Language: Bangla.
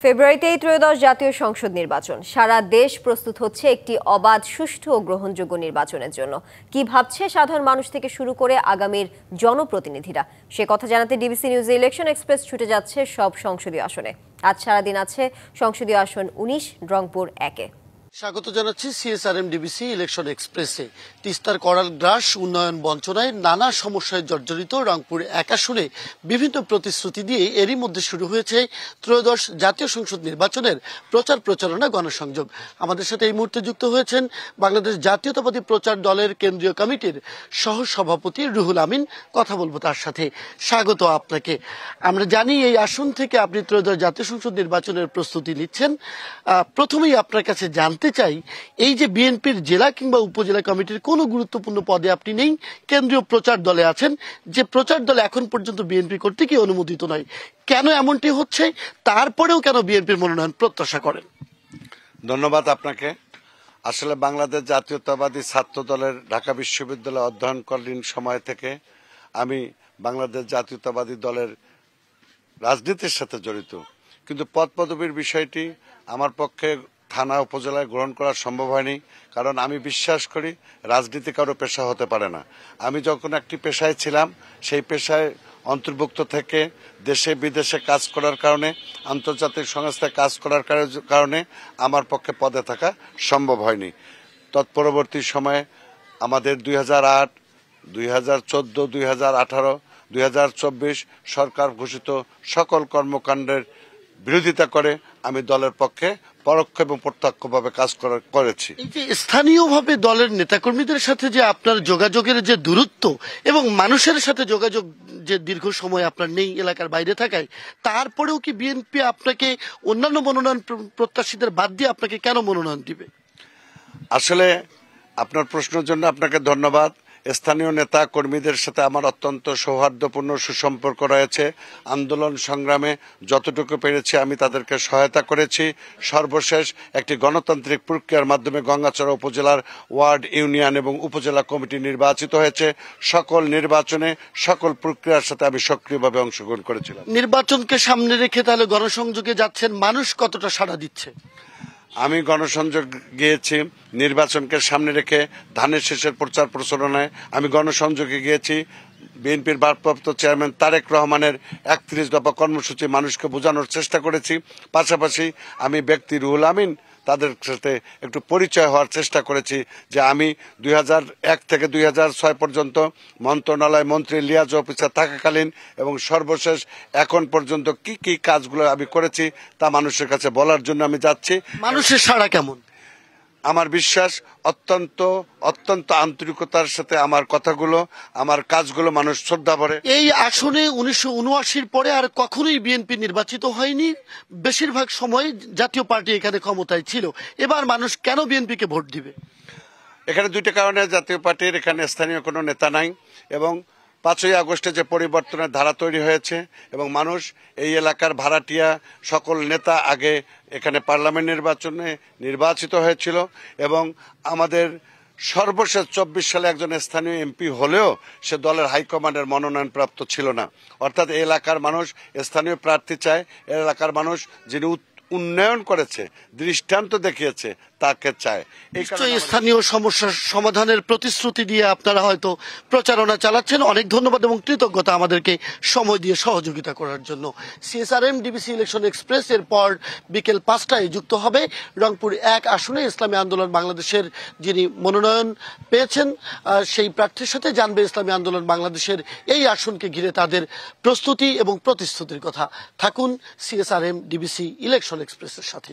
ফেব্রুয়ারিতেই ত্রয়োদশ জাতীয় সংসদ নির্বাচন। সারা দেশ প্রস্তুত হচ্ছে একটি অবাধ, সুষ্ঠু ও গ্রহণযোগ্য নির্বাচনের জন্য। কি ভাবছে সাধারণ মানুষ থেকে শুরু করে আগামীর জনপ্রতিনিধিরা, সে কথা জানাতে ডিবিসি নিউজে ইলেকশন এক্সপ্রেস ছুটে যাচ্ছে সব সংসদীয় আসনে। আজ সারাদিন আছে সংসদীয় আসন ১৯ রংপুর ১-এ। স্বাগত জানাচ্ছি সিএসআরএম ডিবিসি ইলেকশন এক্সপ্রেসে। তিস্তার করাল গ্রাস, উন্নয়ন বঞ্চনায় নানা সমস্যায় জর্জরিত রংপুর ১ আসনে বিভিন্ন প্রতিশ্রুতি দিয়ে এরই মধ্যে শুরু হয়েছে ত্রয়োদশ জাতীয় সংসদ নির্বাচনের প্রচারণা, গণসংযোগ। আমাদের সাথে এই মুহূর্তে যুক্ত হয়েছেন বাংলাদেশ জাতীয়তাবাদী প্রচার দলের কেন্দ্রীয় কমিটির সহ সভাপতি রুহুল আমিন। কথা বলবো তার সাথে। স্বাগত আপনাকে। আমরা জানি এই আসন থেকে আপনি ত্রয়োদশ জাতীয় সংসদ নির্বাচনের প্রস্তুতি নিচ্ছেন। প্রথমেই আপনার কাছে জানতে চাই, এই যে বিএনপির জেলা কিংবা উপজেলা কমিটির কোনো গুরুত্বপূর্ণ পদে আপনি নেই, কেন্দ্রীয় প্রচার দলে আছেন, যে প্রচার দল এখন পর্যন্ত বিএনপি কর্তৃকই অনুমোদিত নয়, কেন এমনটি হচ্ছে? তারপরেও কেন বিএনপির মনোনয়ন প্রত্যাশা করেন? ধন্যবাদ আপনাকে। আসলে বাংলাদেশ জাতীয়তাবাদী ছাত্র দলের ঢাকা বিশ্ববিদ্যালয়ে অধ্যয়নকালীন সময় থেকে আমি বাংলাদেশ জাতীয়তাবাদী দলের রাজনীতির সাথে জড়িত, কিন্তু পদ পদবীর বিষয়টি আমার পক্ষে থানা উপজেলায় গ্রহণ করা সম্ভব হয়নি, কারণ আমি বিশ্বাস করি রাজনীতি কারো পেশা হতে পারে না। আমি যখন একটি পেশায় ছিলাম, সেই পেশায় অন্তর্ভুক্ত থেকে দেশে বিদেশে কাজ করার কারণে, আন্তর্জাতিক সংস্থায় কাজ করার কারণে আমার পক্ষে পদে থাকা সম্ভব হয়নি। তৎপরবর্তী সময়ে আমাদের 2008, 2014, 2018, 2024 সরকার ঘোষিত সকল কর্মকাণ্ডের বিরোধিতা করে আমি দলের পক্ষে পরোক্ষ এবং প্রত্যক্ষভাবে কাজ করেছি। এই যে স্থানীয়ভাবে দলের নেতাকর্মীদের সাথে যে আপনার যোগাযোগের যে দূরত্ব এবং মানুষের সাথে যোগাযোগ যে দীর্ঘ সময় আপনার নেই এলাকার বাইরে থাকায়, তারপরেও কি বিএনপি আপনাকে অন্যান্য মনোনয়ন প্রত্যাশীদের বাদ দিয়ে আপনাকে কেন মনোনয়ন দিবে? আসলে আপনার প্রশ্নের জন্য আপনাকে ধন্যবাদ। স্থানীয় নেতা কর্মীদের সাথে আমার অত্যন্ত সৌহার্দ্যপূর্ণ সুসম্পর্ক রয়েছে। আন্দোলন সংগ্রামে যতটুকু পেরেছি আমি তাদেরকে সহায়তা করেছি। সর্বশেষ একটি গণতান্ত্রিক প্রক্রিয়ার মাধ্যমে গঙ্গাচড়া উপজেলার ওয়ার্ড, ইউনিয়ন এবং উপজেলা কমিটি নির্বাচিত হয়েছে। সকল নির্বাচনে, সকল প্রক্রিয়ার সাথে আমি সক্রিয়ভাবে অংশগ্রহণ করেছিলাম। নির্বাচনকে সামনে রেখে তাহলে গণসংযোগে যাচ্ছেন, মানুষ কতটা সাড়া দিচ্ছে? আমি গণসংযোগ গিয়েছি নির্বাচনকে সামনে রেখে, ধানের শেষের প্রচার প্রচারণায় আমি গণসংযোগে গিয়েছি। বিএনপির ভারপ্রাপ্ত চেয়ারম্যান তারেক রহমানের 31 দফা কর্মসূচি মানুষকে বোঝানোর চেষ্টা করেছি। পাশাপাশি আমি ব্যক্তি রুহুল আমিন, তাদের সাথে একটু পরিচয় হওয়ার চেষ্টা করেছি যে আমি 2001 থেকে 2006 পর্যন্ত মন্ত্রণালয় মন্ত্রী লিয়াজ অফিসার থাকাকালীন এবং সর্বশেষ এখন পর্যন্ত কি কি কাজগুলো আমি করেছি তা মানুষের কাছে বলার জন্য আমি যাচ্ছি। মানুষের সাড়া কেমন? আমার বিশ্বাস অত্যন্ত আন্তরিকতার সাথে আমার কথাগুলো, আমার কাজগুলো মানুষ শ্রদ্ধা করে। এই আসনে 1979 পরে আর কখনোই বিএনপি নির্বাচিত হয়নি। বেশিরভাগ সময় জাতীয় পার্টি এখানে ক্ষমতায় ছিল। এবার মানুষ কেন বিএনপিকে ভোট দিবে? এখানে দুইটা কারণে। জাতীয় পার্টির এখানে স্থানীয় কোনো নেতা নাই, এবং 5ই আগস্টে যে পরিবর্তনের ধারা তৈরি হয়েছে এবং মানুষ এই এলাকার ভাড়াটিয়া সকল নেতা আগে এখানে পার্লামেন্ট নির্বাচনে নির্বাচিত হয়েছিল, এবং আমাদের সর্বশেষ 24 সালে একজন স্থানীয় এমপি হলেও সে দলের হাইকমান্ডের মনোনয়ন প্রাপ্ত ছিল না। অর্থাৎ এই এলাকার মানুষ স্থানীয় প্রার্থী চায়, এলাকার মানুষ যিনি উন্নয়ন করেছে, দৃষ্টান্ত দেখিয়েছে, তাকে চায়। স্থানীয় সমস্যার সমাধানের প্রতিশ্রুতি দিয়ে আপনারা হয়তো প্রচারণা চালাচ্ছেন। অনেক ধন্যবাদ এবং কৃতজ্ঞতা আমাদেরকে সময় দিয়ে সহযোগিতা করার জন্য। সিএসআরএম ডিবিসি ইলেকশন এক্সপ্রেস এর পর বিকেল 5টায় যুক্ত হবে রংপুর 1 আসনে ইসলামী আন্দোলন বাংলাদেশের যিনি মনোনয়ন পেয়েছেন সেই প্রার্থীর সাথে। জানবে ইসলামী আন্দোলন বাংলাদেশের এই আসনকে ঘিরে তাদের প্রস্তুতি এবং প্রতিশ্রুতির কথা। থাকুন সিএসআরএম ডিবিসি ইলেকশন এক্সপ্রেসের সাথে।